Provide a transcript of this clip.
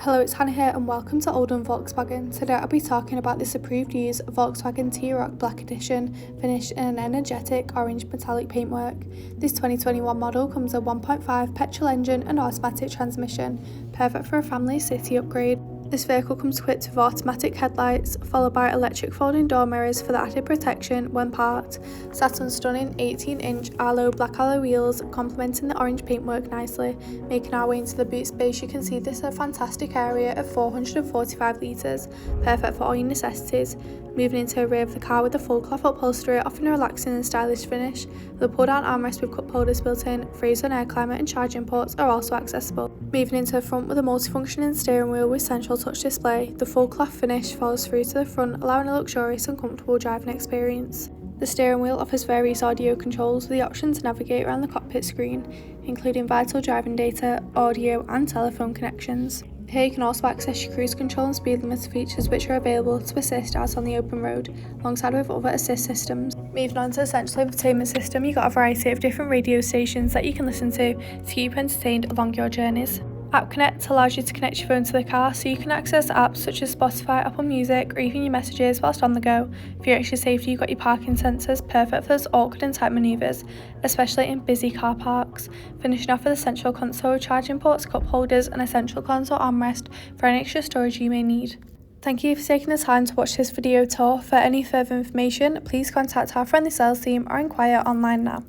Hello, it's Hannah here and welcome to Oldham Volkswagen. Today I'll be talking about this approved used Volkswagen T-roc Black Edition finished in an energetic orange metallic paintwork. This 2021 model comes with a 1.5 petrol engine and automatic transmission, perfect for a family city upgrade. This vehicle comes equipped with automatic headlights, followed by electric folding door mirrors for the added protection when parked, sat on stunning 18-inch black alloy wheels, complementing the orange paintwork nicely. Making our way into the boot space, you can see this is a fantastic area of 445 litres, perfect for all your necessities. Moving into the rear of the car with a full cloth upholstery, offering a relaxing and stylish finish. The pull-down armrest with cup holders built in, freezer and air climate and charging ports are also accessible. Moving into the front with a multifunctioning steering wheel with central touch display, the full cloth finish follows through to the front, allowing a luxurious and comfortable driving experience. The steering wheel offers various audio controls with the option to navigate around the cockpit screen, including vital driving data, audio and telephone connections. Here you can also access your cruise control and speed limiter features which are available to assist out on the open road, alongside with other assist systems. Moving on to the central infotainment system, you've got a variety of different radio stations that you can listen to keep you entertained along your journeys. App Connect allows you to connect your phone to the car so you can access apps such as Spotify, Apple Music, or even your messages whilst on the go. For your extra safety, you've got your parking sensors, perfect for those awkward and tight manoeuvres, especially in busy car parks. Finishing off with a central console, charging ports, cup holders, and a central console armrest for any extra storage you may need. Thank you for taking the time to watch this video tour. For any further information, please contact our friendly sales team or inquire online now.